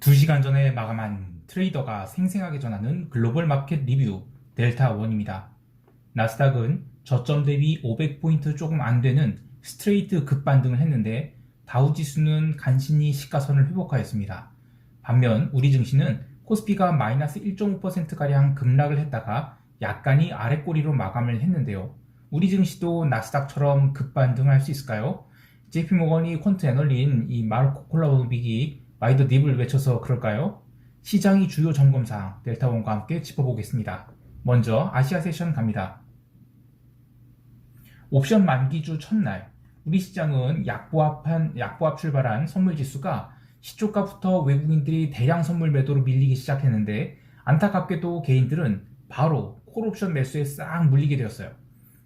2시간 전에 마감한 트레이더가 생생하게 전하는 글로벌 마켓 리뷰 델타1입니다. 나스닥은 저점 대비 500포인트 조금 안 되는 스트레이트 급반등을 했는데 다우지수는 간신히 시가선을 회복하였습니다. 반면 우리 증시는 코스피가 마이너스 1.5%가량 급락을 했다가 약간이 아랫꼬리로 마감을 했는데요. 우리 증시도 나스닥처럼 급반등할 수 있을까요? JP모건이 퀀트 애널린 이 마르코 콜라보빅이 마이더 딥을 외쳐서 그럴까요? 시장이 주요 점검사항 델타원과 함께 짚어보겠습니다. 먼저 아시아 세션 갑니다. 옵션 만기주 첫날 우리 시장은 약보합 출발한 선물 지수가 시초가부터 외국인들이 대량 선물 매도로 밀리기 시작했는데 안타깝게도 개인들은 바로 콜옵션 매수에 싹 물리게 되었어요.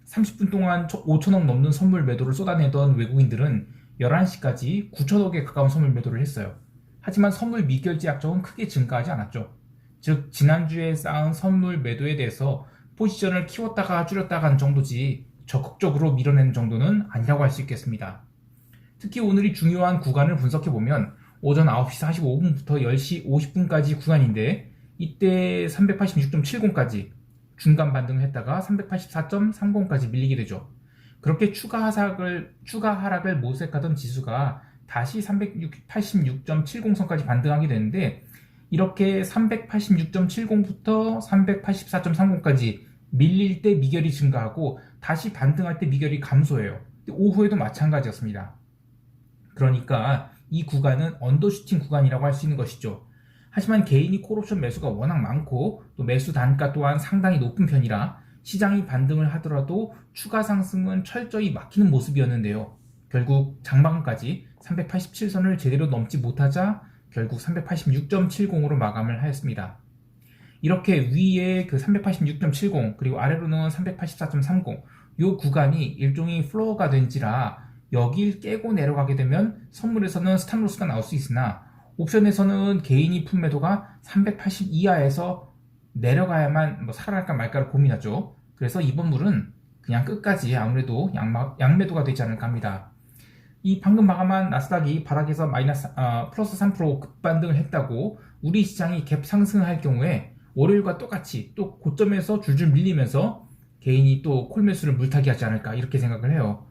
30분 동안 5천억 넘는 선물 매도를 쏟아내던 외국인들은 11시까지 9천억에 가까운 선물 매도를 했어요. 하지만 선물 미결제 약정은 크게 증가하지 않았죠. 즉 지난주에 쌓은 선물 매도에 대해서 포지션을 키웠다가 줄였다가 하는 정도지 적극적으로 밀어내는 정도는 아니라고 할 수 있겠습니다. 특히 오늘이 중요한 구간을 분석해보면 오전 9시 45분부터 10시 50분까지 구간인데 이때 386.70까지 중간 반등을 했다가 384.30까지 밀리게 되죠. 그렇게 추가 하락을 모색하던 지수가 다시 386.70선까지 반등하게 되는데 이렇게 386.70부터 384.30까지 밀릴 때 미결이 증가하고 다시 반등할 때 미결이 감소해요. 오후에도 마찬가지였습니다. 그러니까 이 구간은 언더슈팅 구간이라고 할 수 있는 것이죠. 하지만 개인이 콜옵션 매수가 워낙 많고 또 매수 단가 또한 상당히 높은 편이라 시장이 반등을 하더라도 추가 상승은 철저히 막히는 모습이었는데요. 결국 장마감까지 387선을 제대로 넘지 못하자 결국 386.70으로 마감을 하였습니다. 이렇게 위에 그 386.70 그리고 아래로는 384.30 이 구간이 일종의 플로어가 된지라 여길 깨고 내려가게 되면 선물에서는 스탑로스가 나올 수 있으나 옵션에서는 개인이 푼 매도가 380 이하에서 내려가야만 살아날까 말까를 고민하죠. 그래서 이번 물은 그냥 끝까지 아무래도 양매도가 되지 않을까 합니다. 이 방금 마감한 나스닥이 바닥에서 플러스 3% 급반등을 했다고 우리 시장이 갭 상승할 경우에 월요일과 똑같이 또 고점에서 줄줄 밀리면서 개인이 또 콜매수를 물타기 하지 않을까 이렇게 생각을 해요.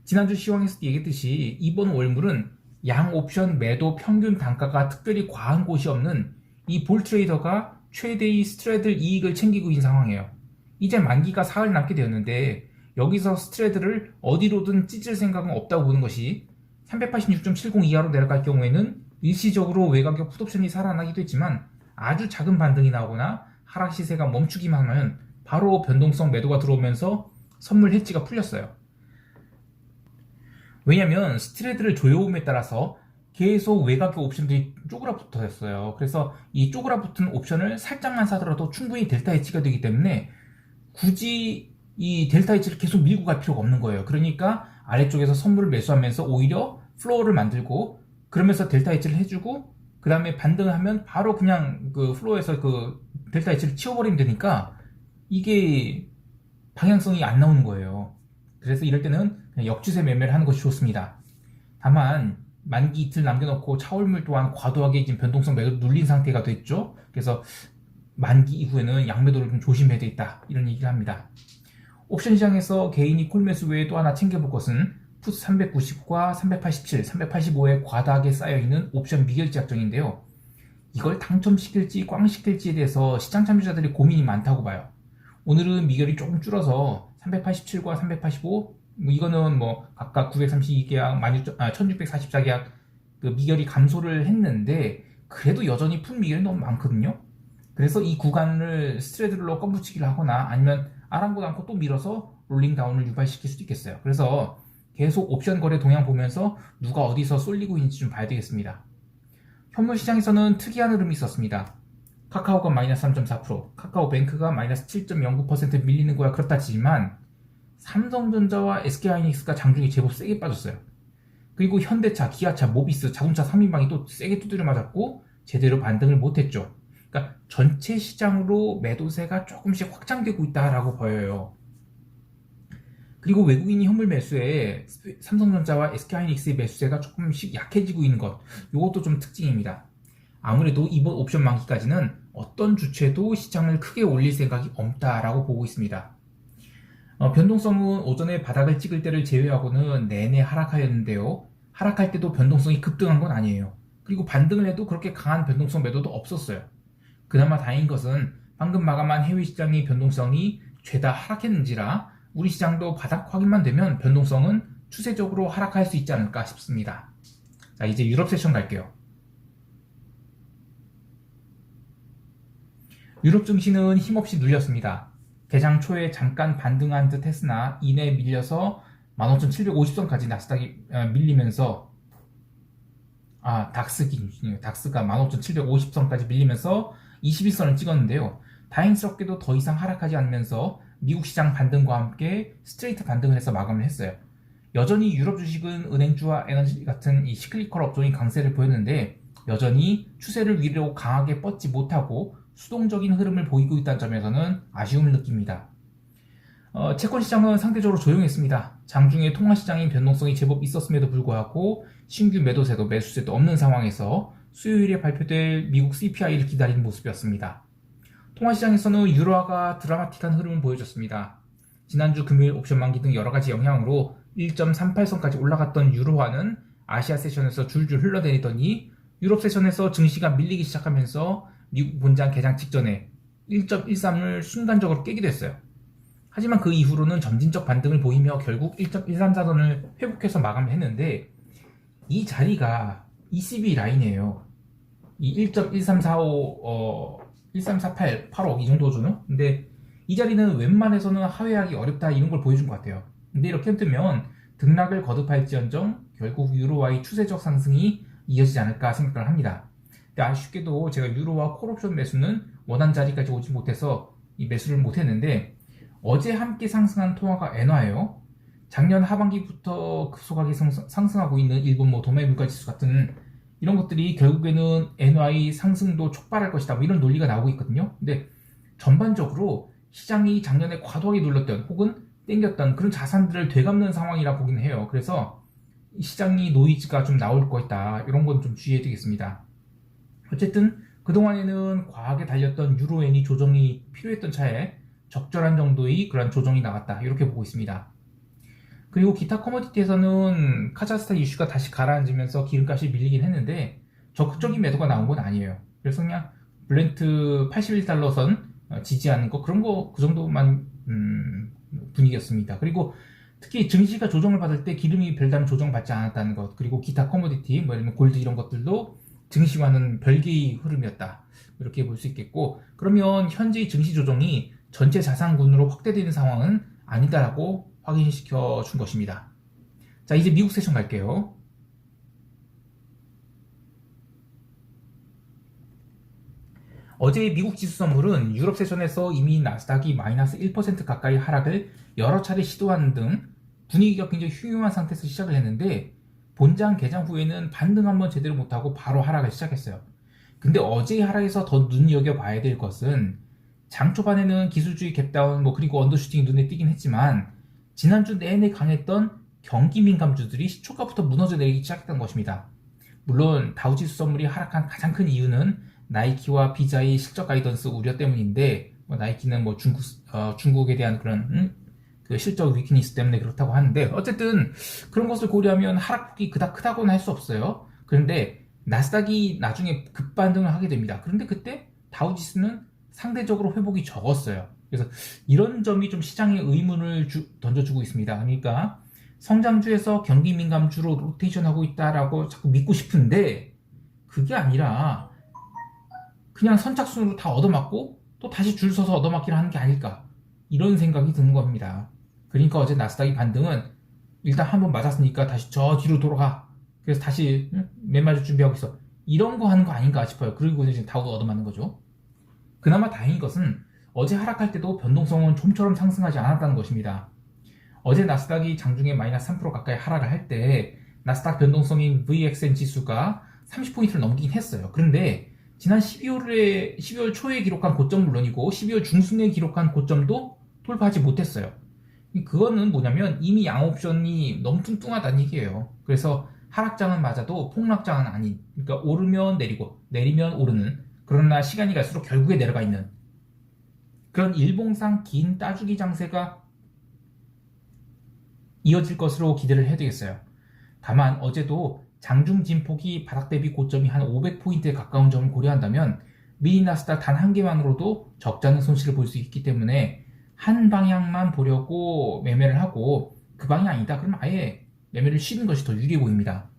지난주 시황에서 얘기했듯이 이번 월물은 양 옵션 매도 평균 단가가 특별히 과한 곳이 없는 이 볼 트레이더가 최대의 스트레들 이익을 챙기고 있는 상황이에요. 이제 만기가 사흘 남게 되었는데 여기서 스트레드를 어디로든 찢을 생각은 없다고 보는 것이 386.70 이하로 내려갈 경우에는 일시적으로 외곽의 풋옵션이 살아나기도 했지만 아주 작은 반등이 나오거나 하락 시세가 멈추기만 하면 바로 변동성 매도가 들어오면서 선물 해지가 풀렸어요. 왜냐면 스트레드를 조여옴에 따라서 계속 외곽의 옵션들이 쪼그라붙었어요. 그래서 이 쪼그라붙은 옵션을 살짝만 사더라도 충분히 델타 해치가 되기 때문에 굳이 이 델타 해치를 계속 밀고 갈 필요가 없는 거예요. 그러니까 아래쪽에서 선물을 매수하면서 오히려 플로어를 만들고 그러면서 델타 해치를 해주고 그 다음에 반등을 하면 바로 그냥 그 플로어에서 그 델타 해치를 치워버리면 되니까 이게 방향성이 안 나오는 거예요. 그래서 이럴 때는 그냥 역추세 매매를 하는 것이 좋습니다. 다만 만기 이틀 남겨놓고 차월물 또한 과도하게 지금 변동성 매도 눌린 상태가 됐죠. 그래서 만기 이후에는 양매도를 좀 조심해야 되겠다 이런 얘기를 합니다. 옵션 시장에서 개인이 콜매수 외에 또 하나 챙겨볼 것은 푸스 390과 387, 385에 과다하게 쌓여있는 옵션 미결제 약정인데요. 이걸 당첨시킬지 꽝시킬지에 대해서 시장 참여자들이 고민이 많다고 봐요. 오늘은 미결이 조금 줄어서 387과 385 이거는 각각 932계약, 1644계약 그 미결이 감소를 했는데 그래도 여전히 푼 미결이 너무 많거든요. 그래서 이 구간을 스트레들로 껌붙이기를 하거나 아니면 아랑곳 않고 또 밀어서 롤링 다운을 유발시킬 수도 있겠어요. 그래서 계속 옵션 거래 동향 보면서 누가 어디서 쏠리고 있는지 좀 봐야 되겠습니다. 현물 시장에서는 특이한 흐름이 있었습니다. 카카오가 마이너스 3.4%, 카카오뱅크가 마이너스 7.09% 밀리는 거야 그렇다 치지만 삼성전자와 SK하이닉스가 장중에 제법 세게 빠졌어요. 그리고 현대차, 기아차, 모비스, 자동차 3인방이 또 세게 두드려 맞았고 제대로 반등을 못했죠. 그러니까 전체 시장으로 매도세가 조금씩 확장되고 있다라고 보여요. 그리고 외국인이 현물 매수에 삼성전자와 SK하이닉스의 매수세가 조금씩 약해지고 있는 것, 이것도 좀 특징입니다. 아무래도 이번 옵션 만기까지는 어떤 주체도 시장을 크게 올릴 생각이 없다라고 보고 있습니다. 변동성은 오전에 바닥을 찍을 때를 제외하고는 내내 하락하였는데요. 하락할 때도 변동성이 급등한 건 아니에요. 그리고 반등을 해도 그렇게 강한 변동성 매도도 없었어요. 그나마 다행인 것은 방금 마감한 해외 시장의 변동성이 죄다 하락했는지라 우리 시장도 바닥 확인만 되면 변동성은 추세적으로 하락할 수 있지 않을까 싶습니다. 자, 이제 유럽 세션 갈게요. 유럽 증시는 힘없이 눌렸습니다. 개장 초에 잠깐 반등한 듯 했으나 이내 밀려서 15,750선까지 나스닥이 밀리면서 닥스가 15,750선까지 밀리면서 21선을 찍었는데요. 다행스럽게도 더 이상 하락하지 않으면서 미국 시장 반등과 함께 스트레이트 반등을 해서 마감을 했어요. 여전히 유럽 주식은 은행주와 에너지 같은 이 시클리컬 업종이 강세를 보였는데 여전히 추세를 위로 강하게 뻗지 못하고 수동적인 흐름을 보이고 있다는 점에서는 아쉬움을 느낍니다. 채권 시장은 상대적으로 조용했습니다. 장중에 통화 시장인 변동성이 제법 있었음에도 불구하고 신규 매도세도 매수세도 없는 상황에서 수요일에 발표될 미국 CPI를 기다리는 모습이었습니다. 통화 시장에서는 유로화가 드라마틱한 흐름을 보여줬습니다. 지난주 금요일 옵션 만기 등 여러가지 영향으로 1.38선까지 올라갔던 유로화는 아시아 세션에서 줄줄 흘러내리더니 유럽 세션에서 증시가 밀리기 시작하면서 미국 본장 개장 직전에 1.13을 순간적으로 깨기도 했어요. 하지만 그 이후로는 점진적 반등을 보이며 결국 1.134선을 회복해서 마감을 했는데 이 자리가 ECB 라인이에요. 이 1.1345, 1348, 85 이 정도죠. 근데 이 자리는 웬만해서는 하회하기 어렵다 이런 걸 보여준 것 같아요. 근데 이렇게 뜨면 등락을 거듭할지언정 결국 유로화의 추세적 상승이 이어지지 않을까 생각을 합니다. 근데 아쉽게도 제가 유로화 콜옵션 매수는 원한 자리까지 오지 못해서 이 매수를 못했는데 어제 함께 상승한 통화가 엔화예요. 작년 하반기부터 급속하게 상승하고 있는 일본 도매 물가지수 같은 이런 것들이 결국에는 엔화의 상승도 촉발할 것이다 이런 논리가 나오고 있거든요. 근데 전반적으로 시장이 작년에 과도하게 눌렀던 혹은 땡겼던 그런 자산들을 되갚는 상황이라 보긴 해요. 그래서 시장이 노이즈가 좀 나올 것이다 이런 건 좀 주의해야 되겠습니다. 어쨌든 그동안에는 과하게 달렸던 유로엔이 조정이 필요했던 차에 적절한 정도의 그런 조정이 나왔다 이렇게 보고 있습니다. 그리고 기타 커머디티에서는 카자흐스탄 이슈가 다시 가라앉으면서 기름값이 밀리긴 했는데 적극적인 매도가 나온 건 아니에요. 그래서 그냥 블렌트 81달러선 지지하는 거 그런 거 그 정도만 분위기였습니다. 그리고 특히 증시가 조정을 받을 때 기름이 별다른 조정받지 않았다는 것 그리고 기타 커머디티 예를 들면 골드 이런 것들도 증시와는 별개의 흐름이었다 이렇게 볼 수 있겠고 그러면 현재의 증시 조정이 전체 자산군으로 확대되는 상황은 아니다라고 확인시켜 준 것입니다. 자, 이제 미국 세션 갈게요. 어제의 미국 지수 선물은 유럽 세션에서 이미 나스닥이 마이너스 1% 가까이 하락을 여러 차례 시도하는 등 분위기가 굉장히 흉흉한 상태에서 시작을 했는데 본장 개장 후에는 반등 한번 제대로 못하고 바로 하락을 시작했어요. 근데 어제의 하락에서 더 눈여겨봐야 될 것은 장 초반에는 기술주의 갭다운 그리고 언더슈팅이 눈에 띄긴 했지만 지난주 내내 강했던 경기 민감주들이 시초가부터 무너져 내리기 시작했던 것입니다. 물론 다우지수 선물이 하락한 가장 큰 이유는 나이키와 비자의 실적 가이던스 우려 때문인데 나이키는 중국에 대한 그런 그 실적 위크니스 때문에 그렇다고 하는데 어쨌든 그런 것을 고려하면 하락폭이 그닥 크다고는 할 수 없어요. 그런데 나스닥이 나중에 급반등을 하게 됩니다. 그런데 그때 다우지수는 상대적으로 회복이 적었어요. 그래서 이런 점이 좀 시장에 의문을 던져주고 있습니다. 그러니까 성장주에서 경기 민감주로 로테이션하고 있다라고 자꾸 믿고 싶은데 그게 아니라 그냥 선착순으로 다 얻어맞고 또 다시 줄 서서 얻어맞기를 하는 게 아닐까 이런 생각이 드는 겁니다. 그러니까 어제 나스닥이 반등은 일단 한번 맞았으니까 다시 저 뒤로 돌아가 그래서 다시 매맞을 준비하고 있어 이런 거 하는 거 아닌가 싶어요. 그리고 지금 다 얻어맞는 거죠. 그나마 다행인 것은 어제 하락할 때도 변동성은 좀처럼 상승하지 않았다는 것입니다. 어제 나스닥이 장중에 마이너스 3% 가까이 하락을 할 때 나스닥 변동성인 VXN 지수가 30포인트를 넘기긴 했어요. 그런데 지난 12월 초에 기록한 고점 물론이고 12월 중순에 기록한 고점도 돌파하지 못했어요. 그거는 뭐냐면 이미 양옵션이 너무 뚱뚱하다는 얘기예요. 그래서 하락장은 맞아도 폭락장은 아닌, 그러니까 오르면 내리고 내리면 오르는, 그러나 시간이 갈수록 결국에 내려가 있는 그런 일봉상 긴 따주기 장세가 이어질 것으로 기대를 해야 되겠어요. 다만 어제도 장중 진폭이 바닥 대비 고점이 한 500포인트에 가까운 점을 고려한다면 미니 나스닥 단 한 개만으로도 적지 않은 손실을 볼 수 있기 때문에 한 방향만 보려고 매매를 하고 그 방향이 아니다 그러면 아예 매매를 쉬는 것이 더 유리해 보입니다.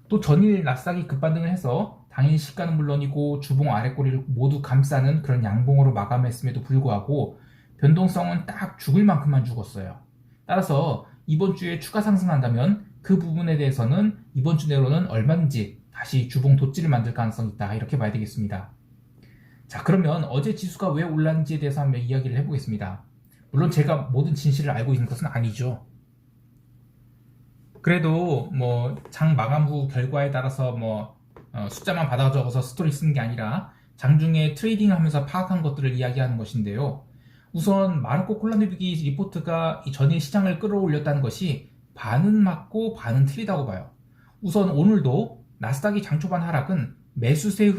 또 전일 나스닥이 급반등을 해서 당일 시가는 물론이고 주봉 아래꼬리를 모두 감싸는 그런 양봉으로 마감했음에도 불구하고 변동성은 딱 죽을 만큼만 죽었어요. 따라서 이번 주에 추가 상승한다면 그 부분에 대해서는 이번 주 내로는 얼마든지 다시 주봉 돗질을 만들 가능성이 있다 이렇게 봐야 되겠습니다. 자, 그러면 어제 지수가 왜 올랐는지에 대해서 한번 이야기를 해보겠습니다. 물론 제가 모든 진실을 알고 있는 것은 아니죠. 그래도 뭐 장 마감 후 결과에 따라서 숫자만 받아 적어서 스토리 쓰는 게 아니라 장중에 트레이딩 하면서 파악한 것들을 이야기하는 것인데요. 우선 마르코 콜라노비기 리포트가 이 전일 시장을 끌어올렸다는 것이 반은 맞고 반은 틀리다고 봐요. 우선 오늘도 나스닥이 장 초반 하락은 매수세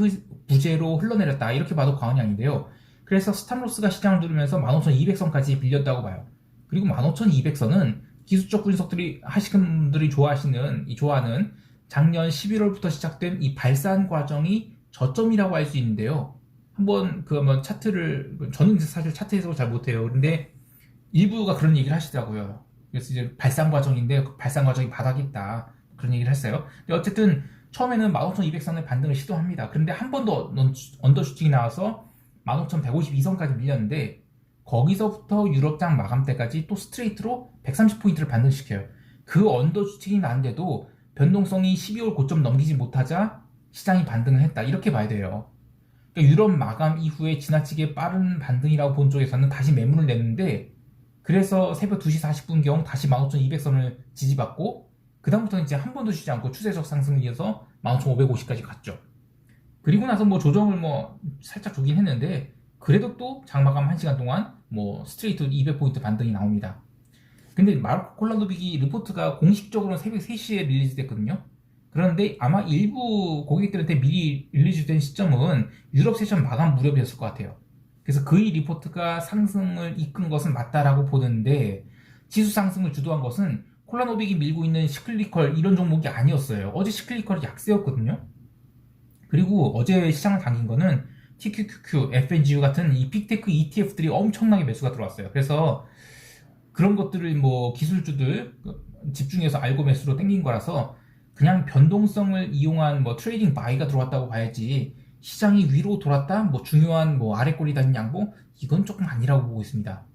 부재로 흘러내렸다 이렇게 봐도 과언이 아닌데요. 그래서 스탑로스가 시장을 누르면서 15,200선까지 빌렸다고 봐요. 그리고 15,200선은 기술적 분석들이 하시는 분들이 좋아하는 작년 11월부터 시작된 이 발산 과정이 저점이라고 할 수 있는데요. 한번 차트를, 저는 사실 차트 해석을 잘 못해요. 근데 일부가 그런 얘기를 하시더라고요. 그래서 이제 발산 과정인데 발산 과정이 바닥이 있다 그런 얘기를 했어요. 근데 어쨌든 처음에는 15,200선의 반등을 시도합니다. 그런데 한 번 더 언더슈팅이 나와서 15,152선까지 밀렸는데 거기서부터 유럽장 마감 때까지 또 스트레이트로 130포인트를 반등시켜요. 그 언더슈팅이 나는데도 변동성이 12월 고점 넘기지 못하자 시장이 반등을 했다 이렇게 봐야 돼요. 그러니까 유럽 마감 이후에 지나치게 빠른 반등이라고 본 쪽에서는 다시 매물을 냈는데 그래서 새벽 2시 40분경 다시 15,200선을 지지받고 그 다음부터는 이제 한 번도 쉬지 않고 추세적 상승을 이어서 15,550까지 갔죠. 그리고 나서 조정을 살짝 주긴 했는데 그래도 또 장마감 1시간 동안 스트레이트 200포인트 반등이 나옵니다. 근데 마르코 콜라노비기 리포트가 공식적으로는 새벽 3시에 릴리즈 됐거든요. 그런데 아마 일부 고객들한테 미리 릴리즈 된 시점은 유럽 세션 마감 무렵이었을 것 같아요. 그래서 그의 리포트가 상승을 이끈 것은 맞다라고 보는데 지수 상승을 주도한 것은 콜라노빅이 밀고 있는 시클리컬 이런 종목이 아니었어요. 어제 시클리컬이 약세였거든요. 그리고 어제 시장을 당긴 거는 TQQQ, FNGU 같은 이 빅테크 ETF들이 엄청나게 매수가 들어왔어요. 그래서 그런 것들을 기술주들 집중해서 알고 매수로 땡긴 거라서 그냥 변동성을 이용한 트레이딩 바이가 들어왔다고 봐야지 시장이 위로 돌았다? 중요한 아래꼬리 달린 양봉? 이건 조금 아니라고 보고 있습니다.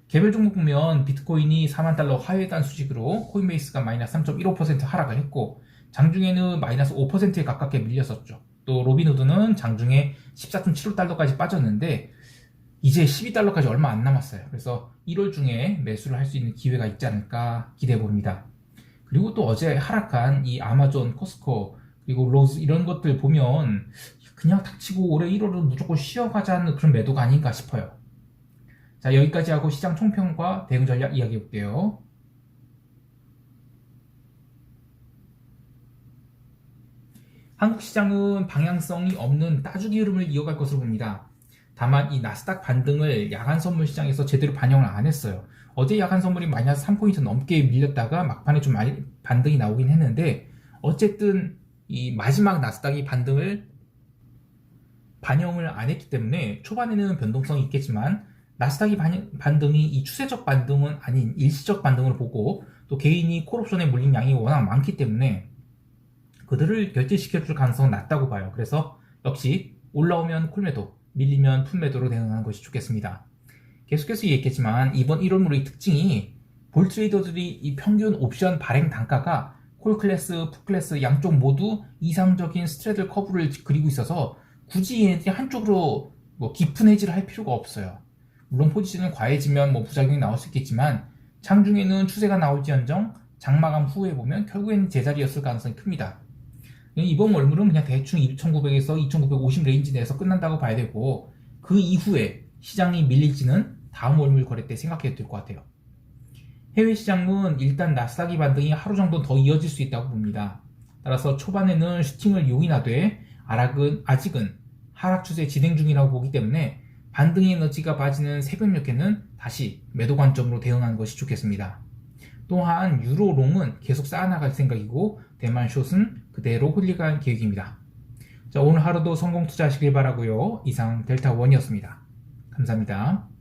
개별 종목 보면 비트코인이 4만 달러 하회단 수직으로 코인베이스가 마이너스 3.15% 하락을 했고 장중에는 마이너스 5%에 가깝게 밀렸었죠. 또 로빈후드는 장중에 14.75달러까지 빠졌는데 이제 12달러까지 얼마 안 남았어요. 그래서 1월 중에 매수를 할 수 있는 기회가 있지 않을까 기대해 봅니다. 그리고 또 어제 하락한 이 아마존, 코스코, 그리고 로즈 이런 것들 보면 그냥 닥치고 올해 1월은 무조건 쉬어가자는 그런 매도가 아닌가 싶어요. 자, 여기까지 하고 시장 총평과 대응 전략 이야기해 볼게요. 한국 시장은 방향성이 없는 따주기 흐름을 이어갈 것으로 봅니다. 다만 이 나스닥 반등을 야간 선물 시장에서 제대로 반영을 안 했어요. 어제 야간 선물이 마이너스 3포인트 넘게 밀렸다가 막판에 좀 많이 반등이 나오긴 했는데 어쨌든 이 마지막 나스닥이 반등을 반영을 안 했기 때문에 초반에는 변동성이 있겠지만 나스닥이 반등이 이 추세적 반등은 아닌 일시적 반등을 보고 또 개인이 콜옵션에 물린 양이 워낙 많기 때문에 그들을 결제시켜줄 가능성은 낮다고 봐요. 그래서 역시 올라오면 콜매도, 밀리면 풋매도로 대응하는 것이 좋겠습니다. 계속해서 얘기했지만 이번 1월물의 특징이 볼 트레이더들이 이 평균 옵션 발행 단가가 콜 클래스, 풋 클래스 양쪽 모두 이상적인 스트레들 커브를 그리고 있어서 굳이 얘네들이 한쪽으로 깊은 해지를 할 필요가 없어요. 물론 포지션을 과해지면 부작용이 나올 수 있겠지만 장중에는 추세가 나올지언정 장마감 후에 보면 결국에는 제자리였을 가능성이 큽니다. 이번 월물은 그냥 대충 2,900에서 2,950 레인지 내에서 끝난다고 봐야 되고 그 이후에 시장이 밀릴지는 다음 월물 거래 때 생각해도 될 것 같아요. 해외 시장은 일단 나스닥이 반등이 하루 정도 더 이어질 수 있다고 봅니다. 따라서 초반에는 슈팅을 용인하되 아직은 하락 추세 진행 중이라고 보기 때문에 반등의 에너지가 빠지는 새벽녘에는 다시 매도 관점으로 대응하는 것이 좋겠습니다. 또한 유로롱은 계속 쌓아나갈 생각이고 대만 숏은 그대로 홀리갈 계획입니다. 자, 오늘 하루도 성공 투자하시길 바라고요. 이상 델타원이었습니다. 감사합니다.